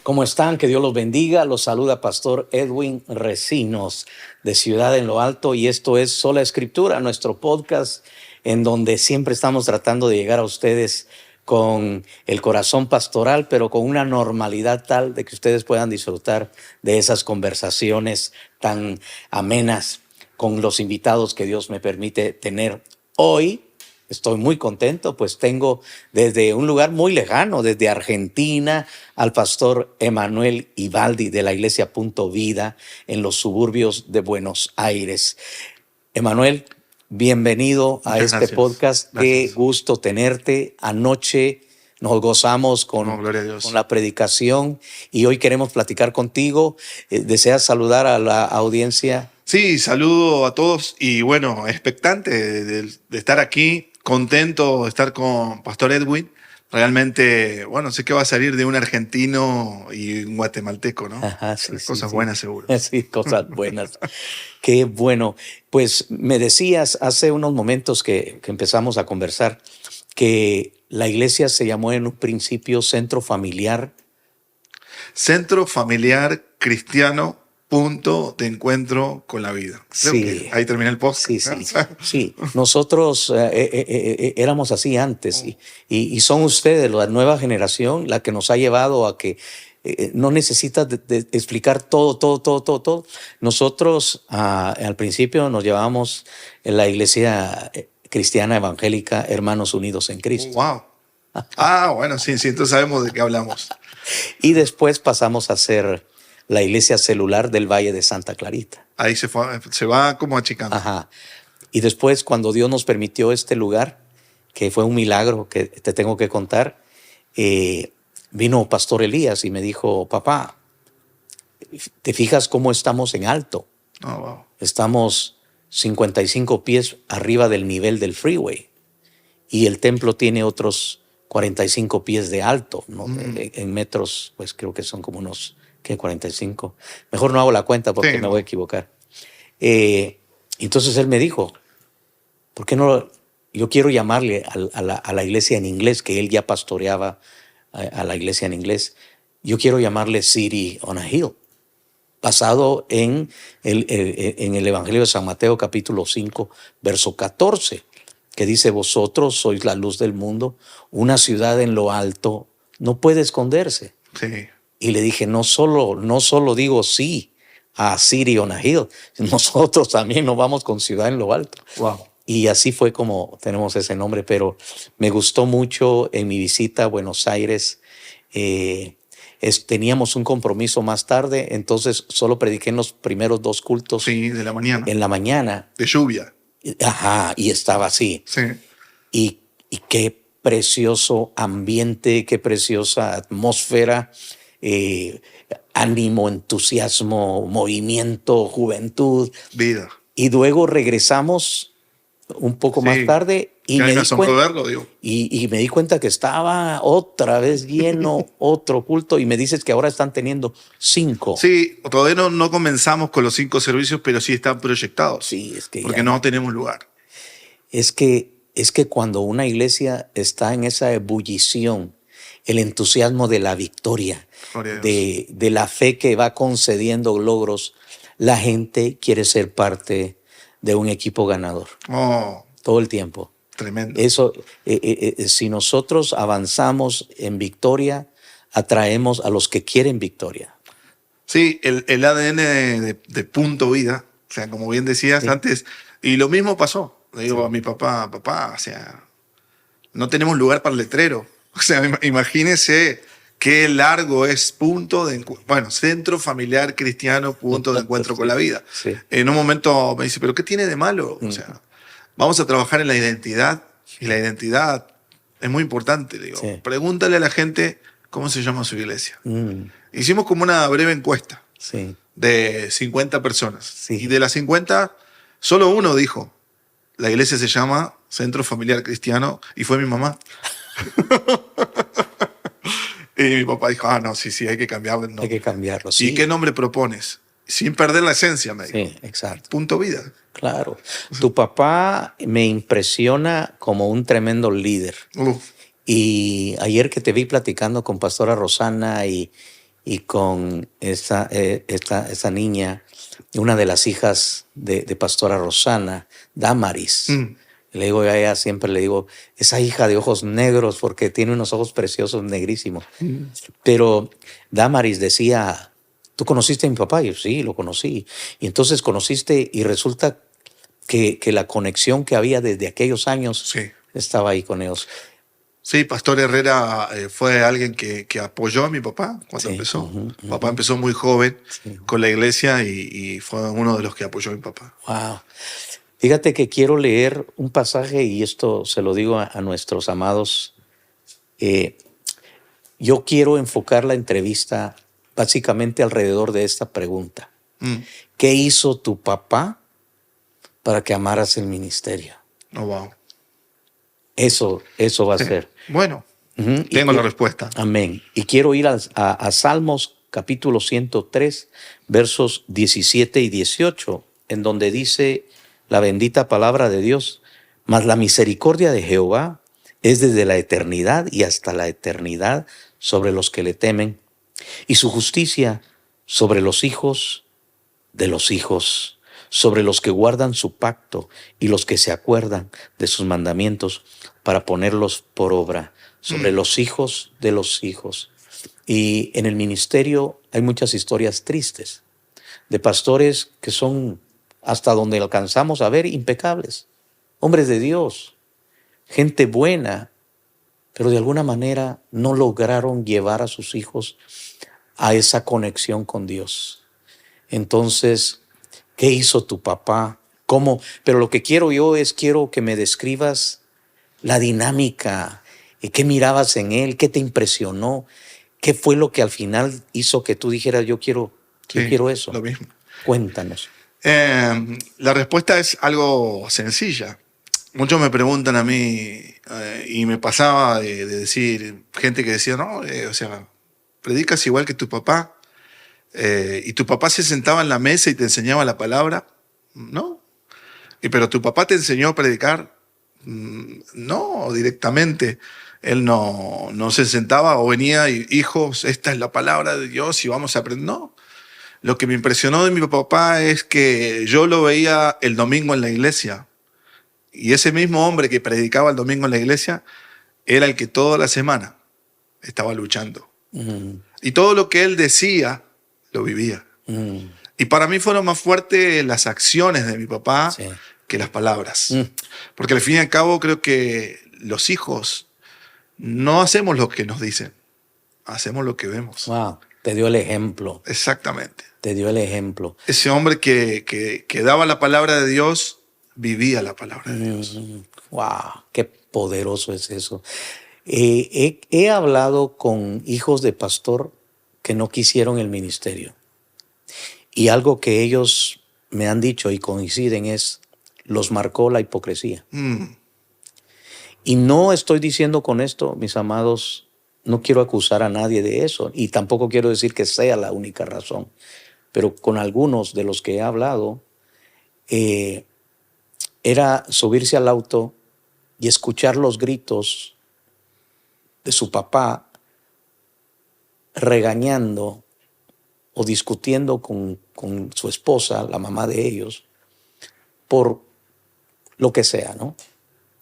¿Cómo están? Que Dios los bendiga. Los saluda Pastor Edwin Recinos de Ciudad en lo Alto, y esto es Sola Escritura, nuestro podcast en donde siempre estamos tratando de llegar a ustedes con el corazón pastoral, pero con una normalidad tal de que ustedes puedan disfrutar de esas conversaciones tan amenas con los invitados que Dios me permite tener hoy. Estoy muy contento, pues tengo desde un lugar muy lejano, desde Argentina, al pastor Emanuel Ibaldi de la iglesia Punto Vida en los suburbios de Buenos Aires. Emanuel, bienvenido a este podcast. Qué gusto tenerte. Anoche nos gozamos con la predicación y hoy queremos platicar contigo. ¿Deseas saludar a la audiencia? Sí, saludo a todos y bueno, expectante de estar aquí. Contento de estar con Pastor Edwin. Realmente, bueno, sé que va a salir de un argentino y un guatemalteco, ¿no? Ajá, sí, cosas sí, buenas, seguro. Sí, cosas buenas. Qué bueno. Pues me decías hace unos momentos que empezamos a conversar que la iglesia se llamó en un principio Centro Familiar. Centro Familiar Cristiano, punto de encuentro con la vida. Creo que ahí termina el podcast. Sí, sí, sí. Nosotros éramos así antes y son ustedes, la nueva generación, la que nos ha llevado a que no necesitas de explicar todo. Nosotros al principio nos llevamos en la iglesia cristiana evangélica Hermanos Unidos en Cristo. Wow. Bueno, sí, entonces sabemos de qué hablamos. Y después pasamos a ser la iglesia celular del Valle de Santa Clarita. Ahí se va como achicando. Ajá. Y después, cuando Dios nos permitió este lugar, que fue un milagro que te tengo que contar, vino Pastor Elías y me dijo: papá, ¿te fijas cómo estamos en alto? Oh, wow. Estamos 55 pies arriba del nivel del freeway y el templo tiene otros 45 pies de alto, ¿no? En metros, pues creo que son como unos 45. Mejor no hago la cuenta porque me voy a equivocar. Entonces él me dijo: ¿por qué no? Yo quiero llamarle a la iglesia en inglés, que él ya pastoreaba a la iglesia en inglés. Yo quiero llamarle City on a Hill, basado en el Evangelio de San Mateo capítulo 5, verso 14, que dice: vosotros sois la luz del mundo, una ciudad en lo alto no puede esconderse. Sí. Y le dije: no solo digo sí a City on a Hill, nosotros también nos vamos con ciudad en lo alto. Wow. Y así fue como tenemos ese nombre, pero me gustó mucho en mi visita a Buenos Aires. Teníamos un compromiso más tarde, entonces solo prediqué en los primeros 2 cultos. Sí, de la mañana. En la mañana. De lluvia. Ajá, y estaba así. Sí. Y qué precioso ambiente, qué preciosa atmósfera, ánimo, entusiasmo, movimiento, juventud. Vida. Y luego regresamos un poco más tarde y me di cuenta que estaba otra vez lleno otro culto, y me dices que ahora están teniendo 5. Sí, todavía no comenzamos con los 5 servicios, pero sí están proyectados. Sí, es que porque no tenemos lugar. Es que cuando una iglesia está en esa ebullición, el entusiasmo de la victoria, de la fe que va concediendo logros, la gente quiere ser parte de un equipo ganador. Todo el tiempo. Tremendo. Eso, si nosotros avanzamos en victoria, atraemos a los que quieren victoria. Sí, el ADN de Punto Vida, o sea, como bien decías antes, y lo mismo pasó. Le digo a mi papá, o sea, no tenemos lugar para el letrero. O sea, imagínese qué largo es Centro Familiar Cristiano, punto de encuentro con la vida. Sí. En un momento me dice: ¿pero qué tiene de malo? O sea, vamos a trabajar en la identidad, y la identidad es muy importante. Digo, pregúntale a la gente cómo se llama su iglesia. Hicimos como una breve encuesta de 50 personas. Y de las 50, solo uno dijo: la iglesia se llama Centro Familiar Cristiano, y fue mi mamá. Y mi papá dijo: no, sí, hay que cambiarlo. Hay que cambiarlo, sí. ¿Y qué nombre propones? Sin perder la esencia, me dijo. Sí, exacto. Punto Vida. Claro. Tu papá me impresiona como un tremendo líder. Y ayer que te vi platicando con Pastora Rosana y y con esa niña, una de las hijas de Pastora Rosana, Damaris. Le digo a ella, siempre le digo, esa hija de ojos negros, porque tiene unos ojos preciosos, negrísimos. Pero Damaris decía, ¿tú conociste a mi papá? Y yo, sí, lo conocí. Y entonces conociste, y resulta que la conexión que había desde aquellos años estaba ahí con ellos. Sí, Pastor Herrera fue alguien que apoyó a mi papá cuando empezó. Papá empezó muy joven con la iglesia y fue uno de los que apoyó a mi papá. Wow. Fíjate que quiero leer un pasaje, y esto se lo digo a nuestros amados. Yo quiero enfocar la entrevista básicamente alrededor de esta pregunta. ¿Qué hizo tu papá para que amaras el ministerio? Oh, wow. Eso va a ser. Bueno, tengo la respuesta. Amén. Y quiero ir a Salmos capítulo 103, versos 17 y 18, en donde dice la bendita palabra de Dios: mas la misericordia de Jehová es desde la eternidad y hasta la eternidad sobre los que le temen, y su justicia sobre los hijos de los hijos, sobre los que guardan su pacto y los que se acuerdan de sus mandamientos para ponerlos por obra, sobre los hijos de los hijos. Y en el ministerio hay muchas historias tristes de pastores que son, hasta donde alcanzamos a ver, impecables, hombres de Dios, gente buena, pero de alguna manera no lograron llevar a sus hijos a esa conexión con Dios. Entonces, ¿qué hizo tu papá? ¿Cómo? Pero lo que quiero que me describas la dinámica, qué mirabas en él, qué te impresionó, qué fue lo que al final hizo que tú dijeras, yo quiero eso. Lo mismo. Cuéntanos. La respuesta es algo sencilla. Muchos me preguntan a mí, y me pasaba de decir, gente que decía, no, o sea, predicas igual que tu papá, y tu papá se sentaba en la mesa y te enseñaba la palabra, ¿no? Pero tu papá te enseñó a predicar, no, directamente. Él no se sentaba o venía y, hijos, esta es la palabra de Dios y vamos a aprender. No. Lo que me impresionó de mi papá es que yo lo veía el domingo en la iglesia. Y ese mismo hombre que predicaba el domingo en la iglesia era el que toda la semana estaba luchando. Y todo lo que él decía, lo vivía. Y para mí fueron más fuertes las acciones de mi papá que las palabras. Porque al fin y al cabo creo que los hijos no hacemos lo que nos dicen, hacemos lo que vemos. Wow, te dio el ejemplo. Exactamente. Te dio el ejemplo. Ese hombre que daba la palabra de Dios, vivía la palabra de Dios. Wow, qué poderoso es eso. He hablado con hijos de pastor que no quisieron el ministerio. Y algo que ellos me han dicho y coinciden es, los marcó la hipocresía. Y no estoy diciendo con esto, mis amados, no quiero acusar a nadie de eso, y tampoco quiero decir que sea la única razón. Pero con algunos de los que he hablado, era subirse al auto y escuchar los gritos de su papá regañando o discutiendo con su esposa, la mamá de ellos, por lo que sea, ¿no?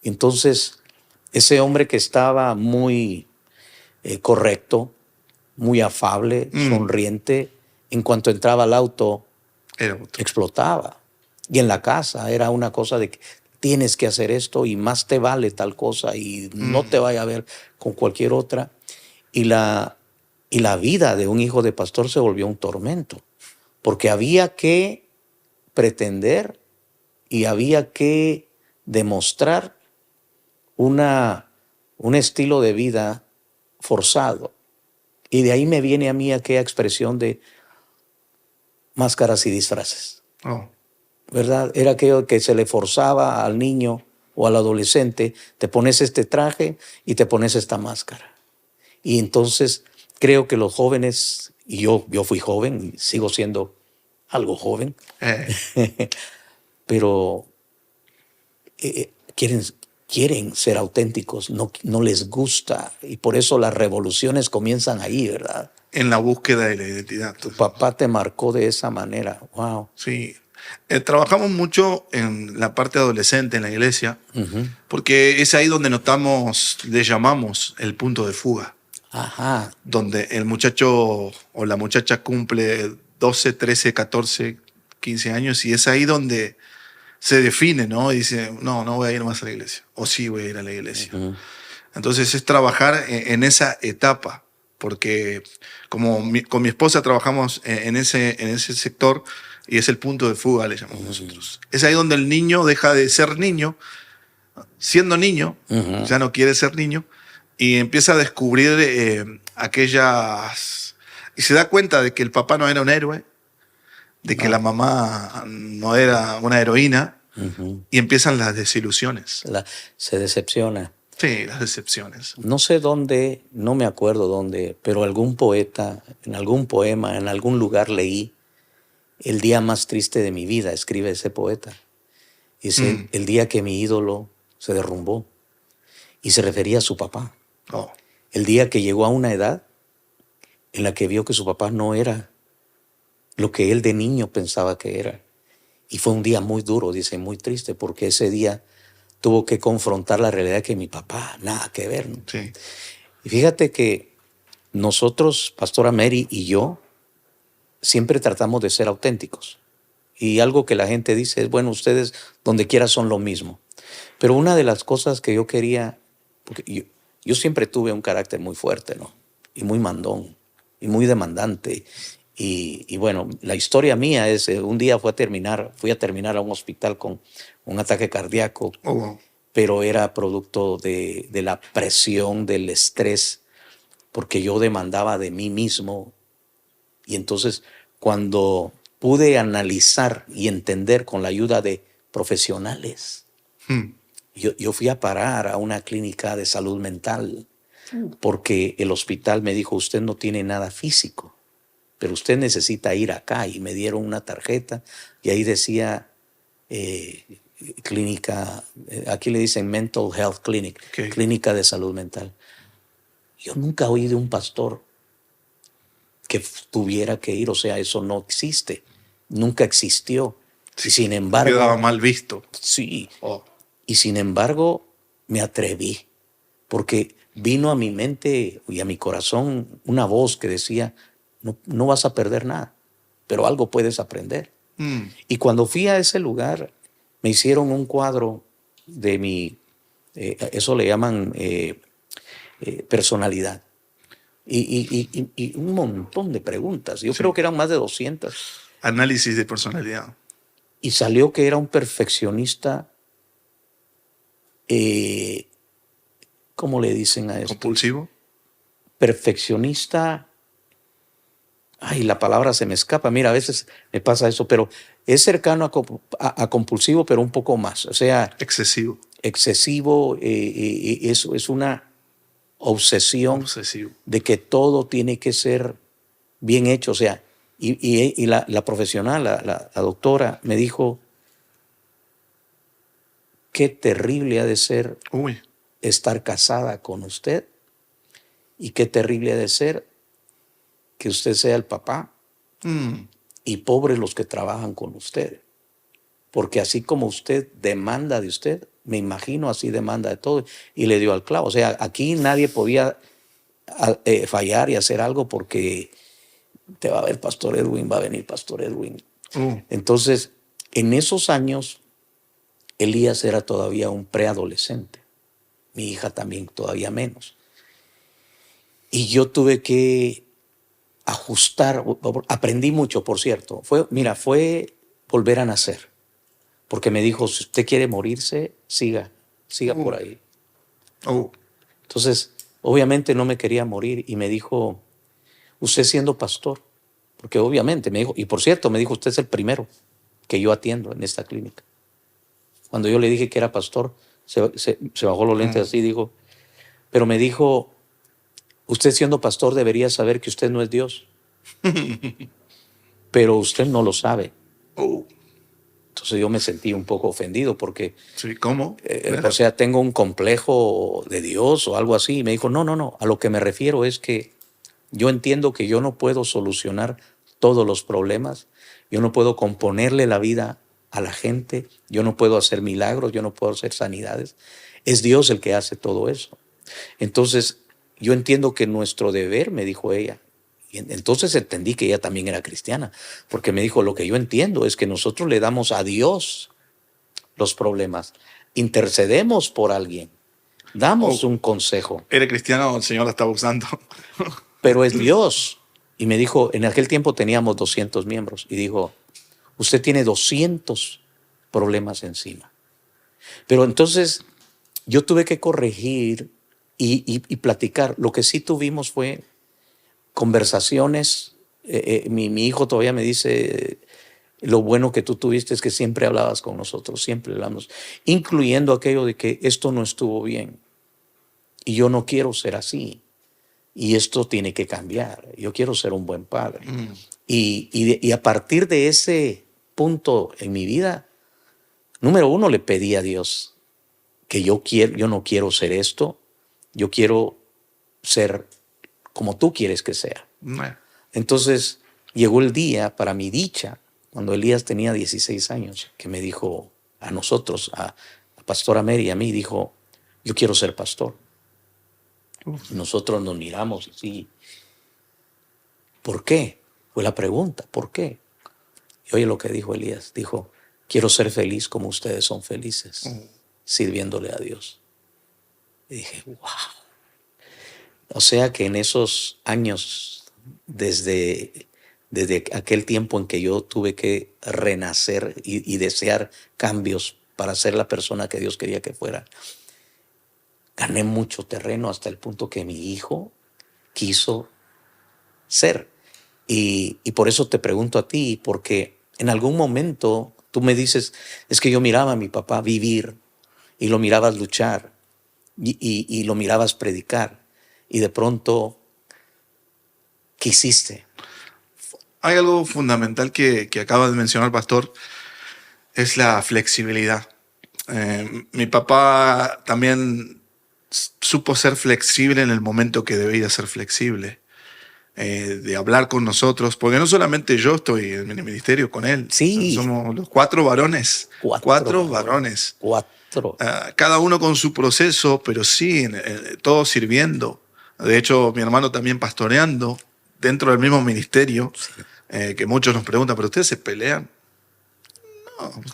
Entonces, ese hombre que estaba muy correcto, muy afable, sonriente, en cuanto entraba al auto, explotaba. Y en la casa era una cosa de que tienes que hacer esto y más te vale tal cosa y no te vaya a ver con cualquier otra. Y la vida de un hijo de pastor se volvió un tormento, porque había que pretender y había que demostrar un estilo de vida forzado. Y de ahí me viene a mí aquella expresión de máscaras y disfraces. ¿Verdad? Era aquello que se le forzaba al niño o al adolescente, te pones este traje y te pones esta máscara. Y entonces creo que los jóvenes, y yo fui joven, y sigo siendo algo joven, pero quieren ser auténticos, no les gusta, y por eso las revoluciones comienzan ahí, ¿verdad? en la búsqueda de la identidad. Tu papá te marcó de esa manera. Wow. Sí. Trabajamos mucho en la parte adolescente en la iglesia, porque es ahí donde le llamamos el punto de fuga. Ajá. Donde el muchacho o la muchacha cumple 12, 13, 14, 15 años y es ahí donde se define, ¿no? Y dice, no voy a ir más a la iglesia. O sí voy a ir a la iglesia. Entonces es trabajar en esa etapa, porque como con mi esposa trabajamos en ese sector y es el punto de fuga, le llamamos nosotros. Es ahí donde el niño deja de ser niño, siendo niño, ya no quiere ser niño, y empieza a descubrir aquellas... Y se da cuenta de que el papá no era un héroe, de que la mamá no era una heroína, y empiezan las desilusiones. Se decepciona. Sí, las decepciones. No sé dónde, no me acuerdo dónde, pero algún poeta, en algún poema, en algún lugar leí el día más triste de mi vida, escribe ese poeta. Dice, el día que mi ídolo se derrumbó. Y se refería a su papá. Oh. El día que llegó a una edad en la que vio que su papá no era lo que él de niño pensaba que era. Y fue un día muy duro, dice, muy triste, porque ese día tuvo que confrontar la realidad de que mi papá, nada que ver, ¿no? Sí. Y fíjate que nosotros, Pastora Mary y yo, siempre tratamos de ser auténticos. Y algo que la gente dice es, bueno, ustedes donde quiera son lo mismo. Pero una de las cosas que yo quería, porque yo siempre tuve un carácter muy fuerte, ¿no? Y muy mandón, y muy demandante. Y bueno, la historia mía es, un día fui a terminar a un hospital con un ataque cardíaco, pero era producto de la presión, del estrés, porque yo demandaba de mí mismo. Y entonces, cuando pude analizar y entender con la ayuda de profesionales, yo fui a parar a una clínica de salud mental, porque el hospital me dijo, usted no tiene nada físico, pero usted necesita ir acá. Y me dieron una tarjeta y ahí decía clínica, aquí le dicen Mental Health Clinic, clínica de salud mental. Yo nunca oí de un pastor que tuviera que ir, o sea, eso no existe, nunca existió. Sí, y sin embargo... Quedaba mal visto. Sí, y sin embargo me atreví, porque vino a mi mente y a mi corazón una voz que decía, no vas a perder nada, pero algo puedes aprender. Y cuando fui a ese lugar, me hicieron un cuadro de mi, eso le llaman personalidad. Y un montón de preguntas. Yo creo que eran más de 200. Análisis de personalidad. Y salió que era un perfeccionista, ¿cómo le dicen a esto? ¿Compulsivo? Perfeccionista. Ay, la palabra se me escapa. Mira, a veces me pasa eso, pero es cercano a compulsivo, pero un poco más. O sea, excesivo. Excesivo, eso es una obsesión de que todo tiene que ser bien hecho. O sea, y la profesional, la doctora, me dijo, qué terrible ha de ser estar casada con usted y qué terrible ha de ser que usted sea el papá y pobres los que trabajan con usted. Porque así como usted demanda de usted, me imagino así demanda de todo. Y le dio al clavo. O sea, aquí nadie podía fallar y hacer algo porque te va a ver Pastor Edwin, va a venir Pastor Edwin. Entonces, en esos años, Elías era todavía un preadolescente. Mi hija también todavía menos. Y yo tuve que ajustar, aprendí mucho, por cierto. Fue volver a nacer. Porque me dijo, si usted quiere morirse, siga por ahí. Entonces, obviamente no me quería morir y me dijo, usted siendo pastor, porque obviamente me dijo, y por cierto, me dijo, usted es el primero que yo atiendo en esta clínica. Cuando yo le dije que era pastor, se bajó los lentes así, dijo, pero me dijo, usted siendo pastor debería saber que usted no es Dios, pero usted no lo sabe. Entonces yo me sentí un poco ofendido porque, sí, ¿cómo? O sea, tengo un complejo de Dios o algo así. Y me dijo, no, a lo que me refiero es que Yo entiendo que yo no puedo solucionar todos los problemas, yo no puedo componerle la vida a la gente, yo no puedo hacer milagros, yo no puedo hacer sanidades. Es Dios el que hace todo eso. Entonces, yo entiendo que nuestro deber, me dijo ella, y entonces entendí que ella también era cristiana, porque me dijo, lo que yo entiendo es que nosotros le damos a Dios los problemas, intercedemos por alguien, damos un consejo. ¿Era cristiano o el Señor la estaba usando? Pero es Dios. Y me dijo, en aquel tiempo teníamos 200 miembros, y dijo, usted tiene 200 problemas encima. Pero entonces yo tuve que corregir y platicar. Lo que sí tuvimos fue conversaciones. Mi hijo todavía me dice, lo bueno que tú tuviste es que siempre hablabas con nosotros, siempre hablamos, incluyendo aquello de que esto no estuvo bien. Y yo no quiero ser así. Y esto tiene que cambiar. Yo quiero ser un buen padre. Y a partir de ese punto en mi vida, número uno, le pedí a Dios que yo no quiero ser esto, yo quiero ser como tú quieres que sea. Entonces llegó el día, para mi dicha, cuando Elías tenía 16 años, que me dijo a nosotros, a Pastora Mary y a mí, dijo, yo quiero ser pastor. Nosotros nos miramos y sí. ¿Por qué? Fue la pregunta, ¿por qué? Y oye lo que dijo Elías, dijo, quiero ser feliz como ustedes son felices, sirviéndole a Dios. Y dije, wow. O sea que en esos años, desde aquel tiempo en que yo tuve que renacer y desear cambios para ser la persona que Dios quería que fuera, gané mucho terreno hasta el punto que mi hijo quiso ser. Y por eso te pregunto a ti, porque en algún momento tú me dices, es que yo miraba a mi papá vivir y lo mirabas luchar y lo mirabas predicar y de pronto quisiste. Hay algo fundamental que acaba de mencionar, pastor, es la flexibilidad. Mi papá también supo ser flexible en el momento que debía ser flexible. De hablar con nosotros, porque no solamente yo estoy en el ministerio con él, Sí. Somos los 4 varones. Cuatro varones. Cada uno con su proceso, pero sí, todos sirviendo. De hecho, mi hermano también pastoreando dentro del mismo ministerio, sí. Que muchos nos preguntan, ¿pero ustedes se pelean?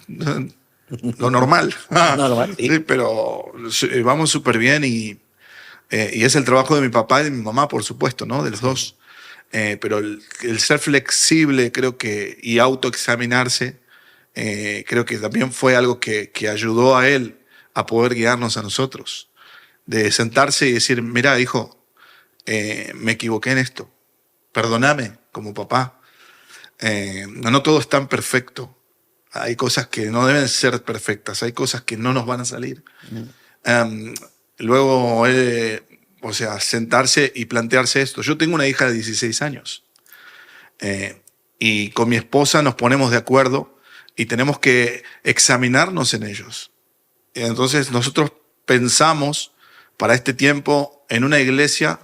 No, lo normal. Normal, sí. Sí, pero vamos súper bien y es el trabajo de mi papá y de mi mamá, por supuesto, ¿no? De los dos. Pero el ser flexible, creo que, y autoexaminarse, creo que también fue algo que ayudó a él a poder guiarnos a nosotros. De sentarse y decir, mira, hijo, me equivoqué en esto. Perdóname como papá. No todo es tan perfecto. Hay cosas que no deben ser perfectas. Hay cosas que no nos van a salir. Luego o sea, sentarse y plantearse esto. Yo tengo una hija de 16 años y con mi esposa nos ponemos de acuerdo y tenemos que examinarnos en ellos. Entonces nosotros pensamos para este tiempo en una iglesia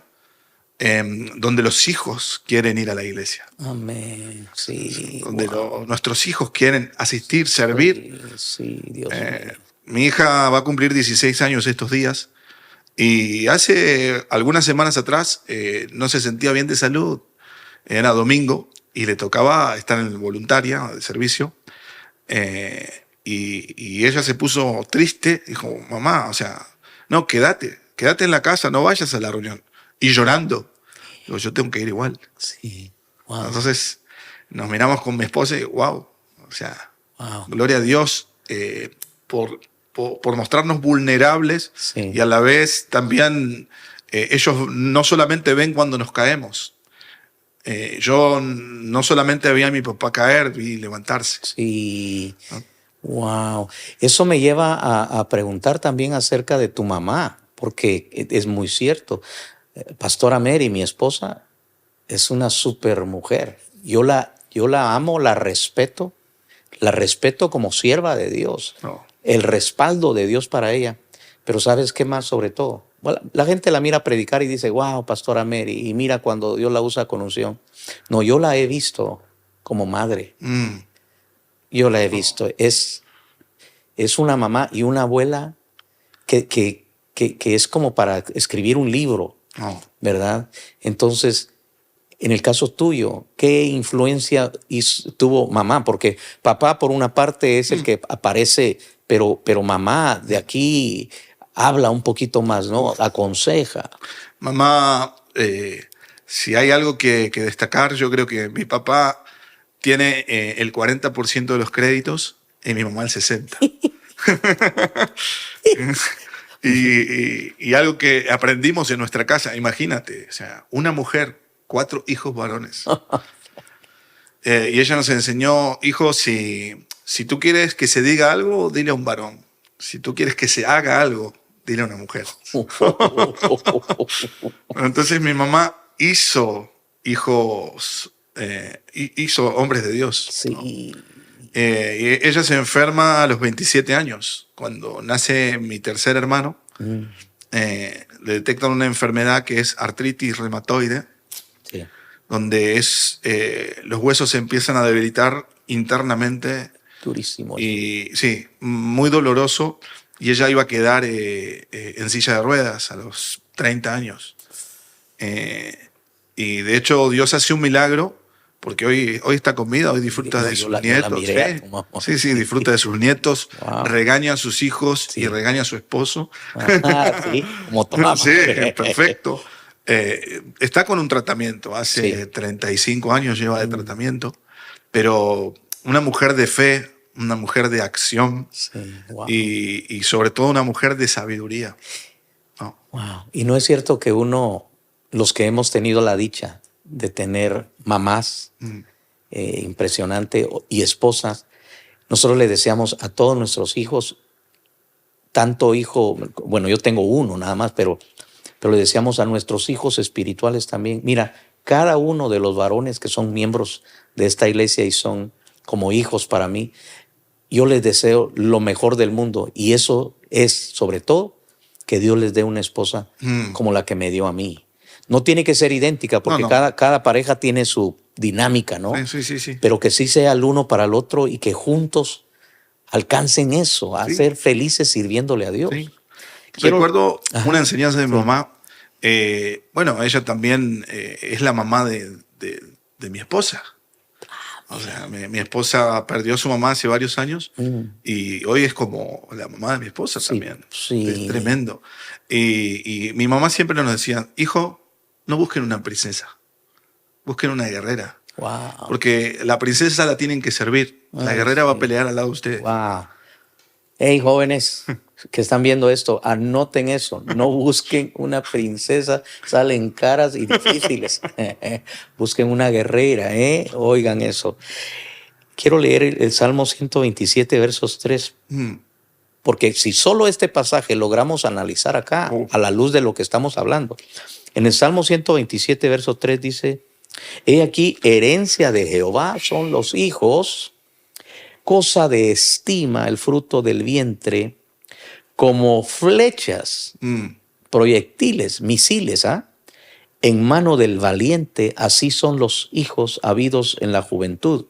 donde los hijos quieren ir a la iglesia. Amén. Sí. Donde nuestros hijos quieren asistir, servir. Sí, Dios mío. Mi hija va a cumplir 16 años estos días. Y hace algunas semanas atrás no se sentía bien de salud. Era domingo y le tocaba estar en voluntaria de servicio. Y ella se puso triste. Dijo, mamá, o sea, no, quédate en la casa, no vayas a la reunión. Y llorando. Digo, yo tengo que ir igual. Sí. Wow. Entonces nos miramos con mi esposa y wow. O sea, wow. Gloria a Dios por mostrarnos vulnerables, sí. Y a la vez también ellos no solamente ven cuando nos caemos. Yo no solamente vi a mi papá caer, vi levantarse. Sí. ¿No? Wow. Eso me lleva a preguntar también acerca de tu mamá, porque es muy cierto. Pastora Mary, mi esposa, es una super mujer. Yo la amo, la respeto como sierva de Dios. El respaldo de Dios para ella. Pero ¿sabes qué más sobre todo? Bueno, la gente la mira predicar y dice, wow, Pastora Mary, y mira cuando Dios la usa con unción. No, yo la he visto como madre. Yo la he visto. Es una mamá y una abuela que es como para escribir un libro, ¿verdad? Entonces, en el caso tuyo, ¿qué influencia tuvo mamá? Porque papá, por una parte, es el que aparece, pero mamá de aquí habla un poquito más, ¿no? Aconseja. Mamá, si hay algo que destacar, yo creo que mi papá tiene el 40% de los créditos y mi mamá el 60%. y algo que aprendimos en nuestra casa, imagínate, o sea, una mujer, 4 hijos varones. Y ella nos enseñó, hijo, si tú quieres que se diga algo, dile a un varón. Si tú quieres que se haga algo, dile a una mujer. Entonces mi mamá hizo hijos, hizo hombres de Dios. Sí. ¿No? Y ella se enferma a los 27 años. Cuando nace mi tercer hermano, le detectan una enfermedad que es artritis reumatoide, Sí. donde los huesos se empiezan a debilitar internamente. Durísimo. Y sí, muy doloroso. Y ella iba a quedar en silla de ruedas a los 30 años. Y de hecho Dios hace un milagro, porque hoy está con vida, hoy disfruta de sus nietos. Sí, disfruta de sus nietos, wow. Regaña a sus hijos y regaña a su esposo. Sí, como tomamos. Sí, perfecto. Está con un tratamiento, hace 35 años lleva de tratamiento, pero una mujer de fe, una mujer de acción wow. y sobre todo una mujer de sabiduría. ¿No? Wow. Y no es cierto que los que hemos tenido la dicha de tener mamás impresionante y esposas, nosotros le deseamos a todos nuestros hijos, tanto hijo, bueno, yo tengo uno nada más, pero le deseamos a nuestros hijos espirituales también. Mira, cada uno de los varones que son miembros de esta iglesia y son como hijos para mí, yo les deseo lo mejor del mundo, y eso es sobre todo que Dios les dé una esposa como la que me dio a mí. No tiene que ser idéntica, porque cada pareja tiene su dinámica, ¿no? Sí. Pero que sí sea el uno para el otro y que juntos alcancen eso, a ser felices sirviéndole a Dios. Sí. Recuerdo una enseñanza de mi mamá. Bueno, ella también es la mamá de mi esposa. O sea, mi esposa perdió a su mamá hace varios años y hoy es como la mamá de mi esposa también. Sí. Es tremendo. Y mi mamá siempre nos decía, hijo, no busquen una princesa, busquen una guerrera. Wow. Porque la princesa la tienen que servir. La guerrera va a pelear al lado de ustedes. Wow. Hey, jóvenes que están viendo esto, anoten eso. No busquen una princesa, salen caras y difíciles. Busquen una guerrera, oigan eso. Quiero leer el Salmo 127, versos 3. Porque si solo este pasaje logramos analizar acá, a la luz de lo que estamos hablando. En el Salmo 127, verso 3 dice, he aquí, herencia de Jehová son los hijos, cosa de estima el fruto del vientre, como flechas, proyectiles, misiles, en mano del valiente, así son los hijos habidos en la juventud.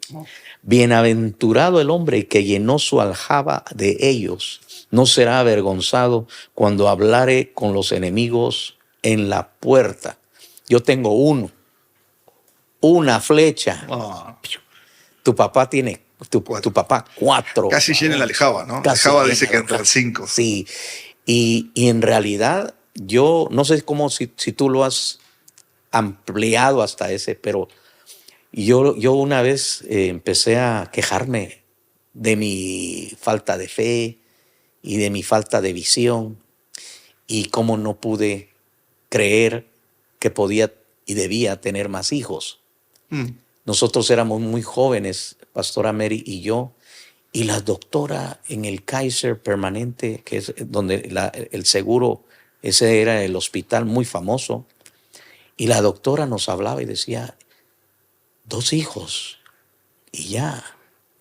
Bienaventurado el hombre que llenó su aljaba de ellos, no será avergonzado cuando hablare con los enemigos en la puerta. Yo tengo una flecha. Tu papá tiene, tu papá 4. Casi llena la aljaba, ¿no? La aljaba dice que entran 5. Sí, y en realidad yo no sé cómo si tú lo has ampliado hasta ese, pero yo una vez empecé a quejarme de mi falta de fe y de mi falta de visión y cómo no pude creer que podía y debía tener más hijos. Nosotros éramos muy jóvenes, Pastora Mary y yo, y la doctora en el Kaiser Permanente, que es donde el seguro, ese era el hospital muy famoso, y la doctora nos hablaba y decía, 2 hijos y ya,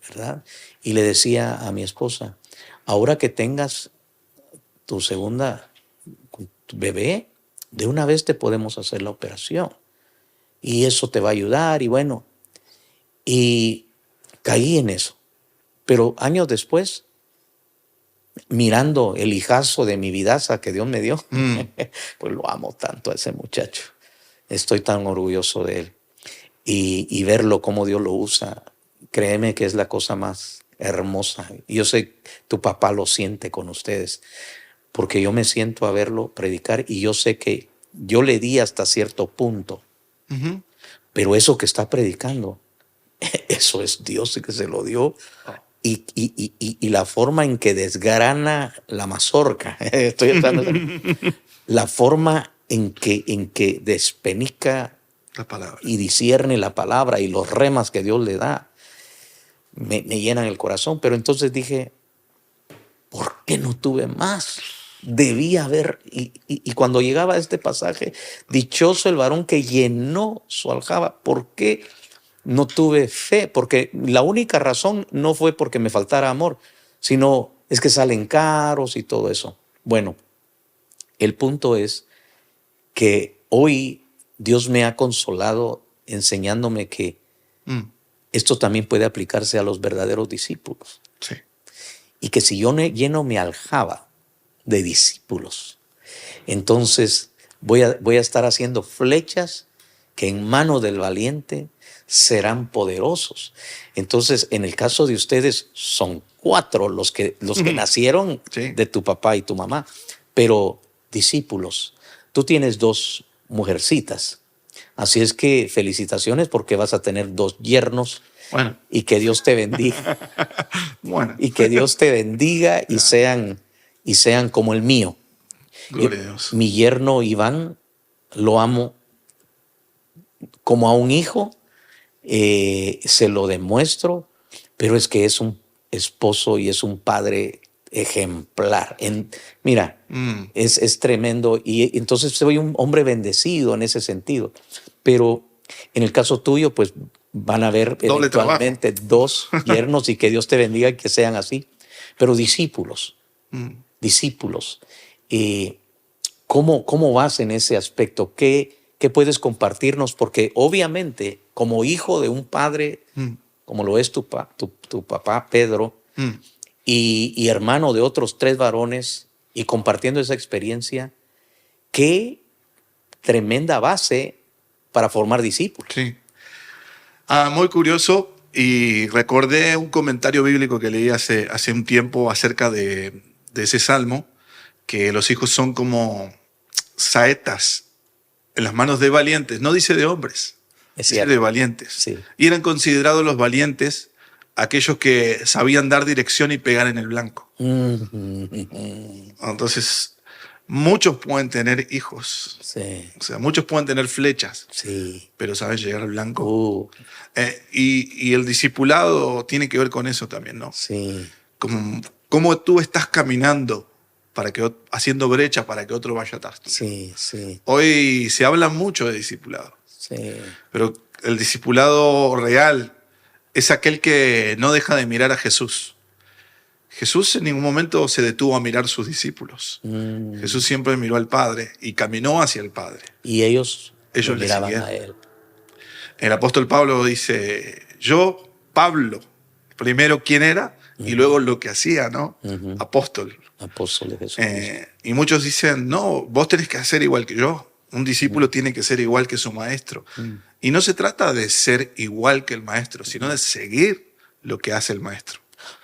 ¿verdad? Y le decía a mi esposa, ahora que tengas tu bebé, de una vez te podemos hacer la operación. Y eso te va a ayudar. Y bueno, y caí en eso. Pero años después, mirando el hijazo de mi vidaza que Dios me dio, pues lo amo tanto a ese muchacho. Estoy tan orgulloso de él. Y verlo cómo Dios lo usa, créeme que es la cosa más hermosa. Yo sé tu papá lo siente con ustedes, porque yo me siento a verlo predicar y yo sé que yo le di hasta cierto punto, pero eso que está predicando, eso es Dios que se lo dio. Y la forma en que desgrana la mazorca, estoy estando, la forma en que despenica la palabra y discierne la palabra y los remas que Dios le da, me llenan el corazón. Pero entonces dije, ¿por qué no tuve más? Debía haber. Y cuando llegaba a este pasaje, dichoso el varón que llenó su aljaba. ¿Por qué no tuve fe? Porque la única razón no fue porque me faltara amor, sino es que salen caros y todo eso. Bueno, el punto es que hoy Dios me ha consolado enseñándome que esto también puede aplicarse a los verdaderos discípulos. Sí. Y que si yo lleno mi aljaba de discípulos, entonces voy a estar haciendo flechas que en mano del valiente serán poderosos. Entonces, en el caso de ustedes, son 4 los que nacieron de tu papá y tu mamá, pero discípulos. Tú tienes 2 mujercitas. Así es que felicitaciones porque vas a tener 2 yernos. Bueno. Y que Dios te bendiga. Bueno. Y que Dios te bendiga y sean como el mío. Gloria a Dios. Mi yerno Iván lo amo como a un hijo, se lo demuestro, pero es que es un esposo y es un padre ejemplar. Mira, es tremendo. Y entonces soy un hombre bendecido en ese sentido. Pero en el caso tuyo, pues van a haber eventualmente 2 yernos y que Dios te bendiga y que sean así. Pero discípulos, discípulos. ¿Cómo vas en ese aspecto? ¿Qué puedes compartirnos? Porque obviamente, como hijo de un padre, como lo es tu papá Pedro, y hermano de otros 3 varones, y compartiendo esa experiencia, qué tremenda base para formar discípulos. Sí. Muy curioso, y recordé un comentario bíblico que leí hace un tiempo acerca de ese salmo, que los hijos son como saetas en las manos de valientes. No dice de hombres, dice de valientes. Sí. Y eran considerados los valientes aquellos que sabían dar dirección y pegar en el blanco. Entonces, muchos pueden tener hijos. Sí. O sea, muchos pueden tener flechas. Sí. Pero saben llegar al blanco. Y el discipulado tiene que ver con eso también, ¿no? Sí. Cómo tú estás caminando haciendo brecha para que otro vaya atrás. Sí, sí. Hoy se habla mucho de discipulado. Sí. Pero el discipulado real es aquel que no deja de mirar a Jesús. Jesús en ningún momento se detuvo a mirar a sus discípulos. Jesús siempre miró al Padre y caminó hacia el Padre. Y ellos le miraban siguieron a él. El apóstol Pablo dice, yo, Pablo, primero quién era y luego lo que hacía, ¿no? Apóstol. Apóstol de Jesús. Y muchos dicen, no, vos tenés que hacer igual que yo. Un discípulo tiene que ser igual que su maestro. Y no se trata de ser igual que el maestro, sino de seguir lo que hace el maestro.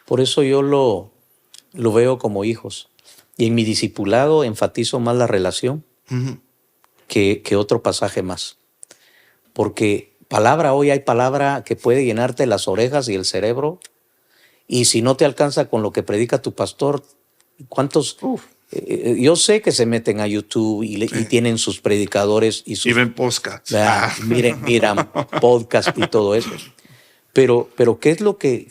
Por eso yo lo veo como hijos. Y en mi discipulado enfatizo más la relación que otro pasaje más. Porque hoy hay palabra que puede llenarte las orejas y el cerebro. Y si no te alcanza con lo que predica tu pastor, ¿cuántos? Yo sé que se meten a YouTube y tienen sus predicadores y ven podcasts. Miran podcast y todo eso. Pero ¿qué es lo que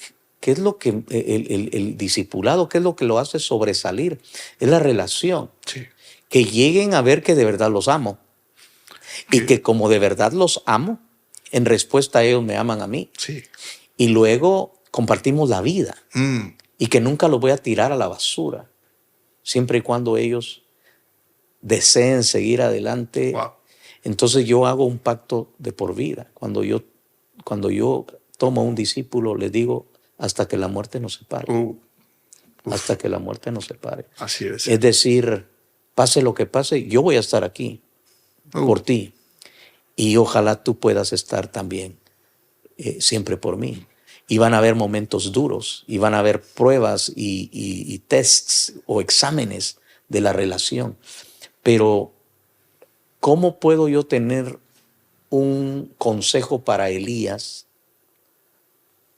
el discipulado, qué es lo que lo hace sobresalir? Es la relación. Sí. Que lleguen a ver que de verdad los amo. Y que como de verdad los amo, en respuesta a ellos me aman a mí. Sí. Y luego compartimos la vida. Y que nunca los voy a tirar a la basura, siempre y cuando ellos deseen seguir adelante. Wow. Entonces yo hago un pacto de por vida. Cuando yo tomo a un discípulo, le digo hasta que la muerte nos separe. Hasta que la muerte nos separe. Así es. Es decir, pase lo que pase, yo voy a estar aquí por ti. Y ojalá tú puedas estar también siempre por mí. Y van a haber momentos duros, y van a haber pruebas y tests o exámenes de la relación. Pero, ¿cómo puedo yo tener un consejo para Elías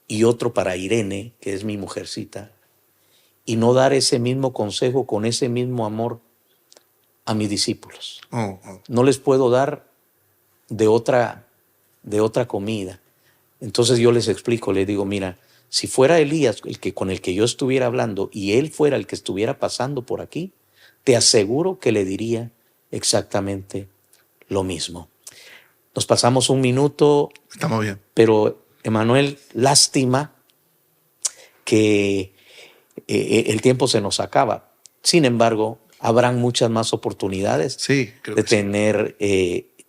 y otro para Irene, que es mi mujercita, y no dar ese mismo consejo con ese mismo amor a mis discípulos? No les puedo dar de otra comida. Entonces yo les explico, les digo, mira, si fuera Elías con el que yo estuviera hablando y él fuera el que estuviera pasando por aquí, te aseguro que le diría exactamente lo mismo. Nos pasamos un minuto. Estamos bien. Pero, Emanuel, lástima que el tiempo se nos acaba. Sin embargo, habrán muchas más oportunidades de tener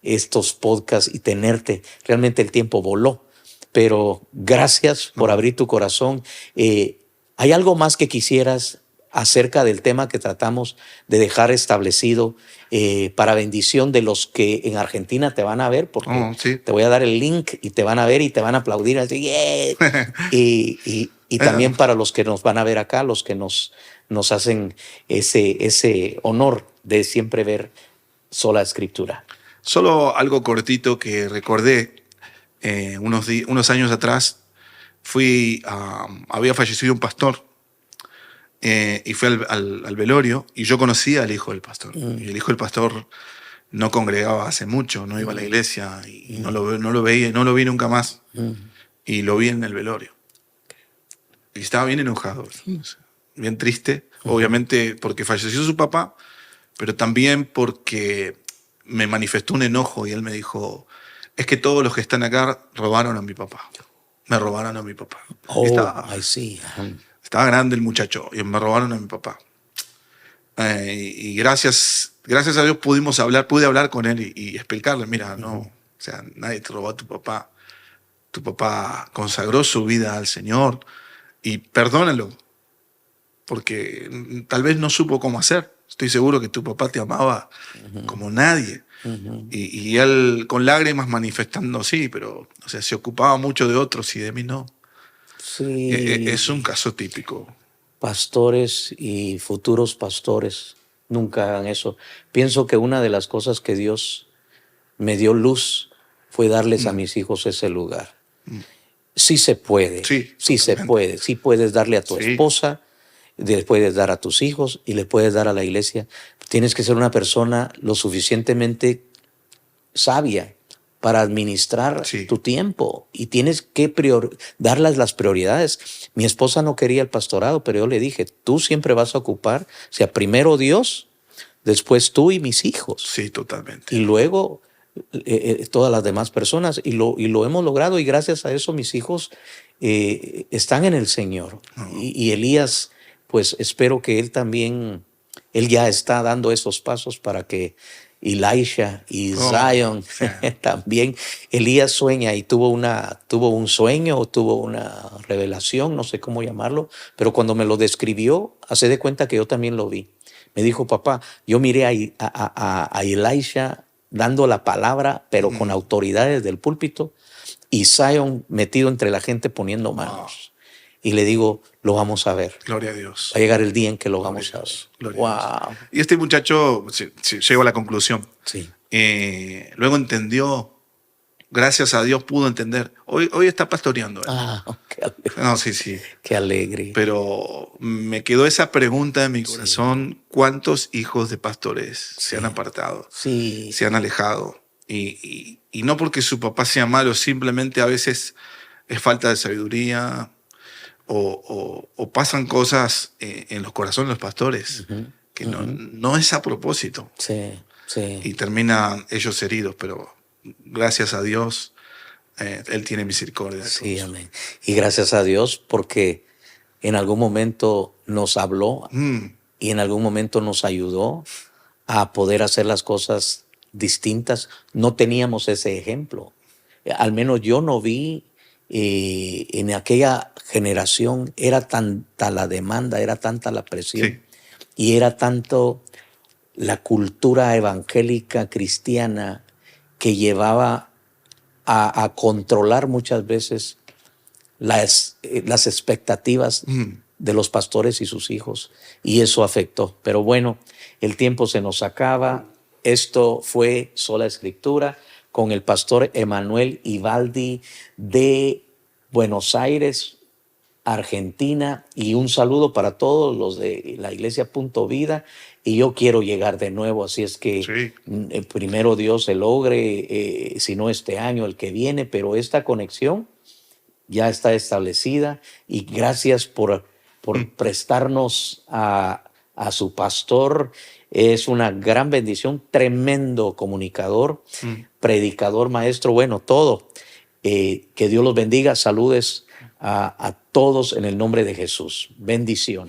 estos podcasts y tenerte. Realmente el tiempo voló. Pero gracias por abrir tu corazón. ¿Hay algo más que quisieras acerca del tema que tratamos de dejar establecido para bendición de los que en Argentina te van a ver? Porque te voy a dar el link y te van a ver y te van a aplaudir así, yeah. y también para los que nos van a ver acá, los que nos hacen ese honor de siempre ver sola escritura. Solo algo cortito que recordé. Unos años atrás había fallecido un pastor y fui al velorio y yo conocía al hijo del pastor. Y el hijo del pastor no congregaba hace mucho, no iba a la iglesia y no lo veía, no lo vi nunca más. Y lo vi en el velorio. Y estaba bien enojado, bien triste, obviamente porque falleció su papá, pero también porque me manifestó un enojo y él me dijo: es que todos los que están acá robaron a mi papá. Me robaron a mi papá. Estaba grande el muchacho y me robaron a mi papá. Y gracias a Dios pude hablar con él y explicarle: mira, no, o sea, nadie te robó a tu papá. Tu papá consagró su vida al Señor y perdónalo, porque tal vez no supo cómo hacer. Estoy seguro que tu papá te amaba como nadie. Y él con lágrimas manifestando, sí, pero o sea, se ocupaba mucho de otros y de mí no. Sí. Es un caso típico. Pastores y futuros pastores nunca hagan eso. Pienso que una de las cosas que Dios me dio luz fue darles a mis hijos ese lugar. Sí se puede, sí se puede. Sí puedes darle a tu esposa, le puedes dar a tus hijos y le puedes dar a la iglesia. Tienes que ser una persona lo suficientemente sabia para administrar tu tiempo y tienes que darles las prioridades. Mi esposa no quería el pastorado, pero yo le dije: tú siempre vas a ocupar, o sea, primero Dios, después tú y mis hijos. Sí, totalmente. Y luego todas las demás personas. Y lo hemos logrado y gracias a eso mis hijos están en el Señor. Y Elías, pues espero que él también, él ya está dando esos pasos para que Elisha y Zion también. Elías sueña y tuvo un sueño o tuvo una revelación, no sé cómo llamarlo, pero cuando me lo describió, hace de cuenta que yo también lo vi. Me dijo: papá, yo miré a Elisha dando la palabra, pero con autoridades del púlpito, y Zion metido entre la gente poniendo manos. Y le digo: lo vamos a ver. Gloria a Dios. Va a llegar el día en que lo vamos a ver. Gloria a Dios. Y este muchacho llegó a la conclusión. Sí. Luego entendió, gracias a Dios pudo entender. Hoy está pastoreando. Qué alegre. No, sí. Qué alegre. Pero me quedó esa pregunta en mi corazón: ¿cuántos hijos de pastores se han apartado? Se han alejado. Y no porque su papá sea malo, simplemente a veces es falta de sabiduría. O pasan cosas en los corazones de los pastores que no es a propósito. Y terminan ellos heridos, pero gracias a Dios, Él tiene misericordia de todos. Amén. Y gracias a Dios porque en algún momento nos habló y en algún momento nos ayudó a poder hacer las cosas distintas. No teníamos ese ejemplo. Al menos yo no vi en aquella generación, era tanta la demanda, era tanta la presión, Sí. y era tanto la cultura evangélica cristiana que llevaba a controlar muchas veces las expectativas de los pastores y sus hijos, y eso afectó. Pero bueno, el tiempo se nos acaba. Esto fue Sola Escritura con el pastor Emanuel Ivaldi de Buenos Aires, Argentina, y un saludo para todos los de la iglesia Punto Vida. Y yo quiero llegar de nuevo, así es que Sí. primero Dios se logre, si no este año, el que viene, pero esta conexión ya está establecida, y gracias por prestarnos a su pastor. Es una gran bendición, tremendo comunicador, predicador, maestro, bueno, todo. Que Dios los bendiga. Saludes a todos en el nombre de Jesús. Bendición.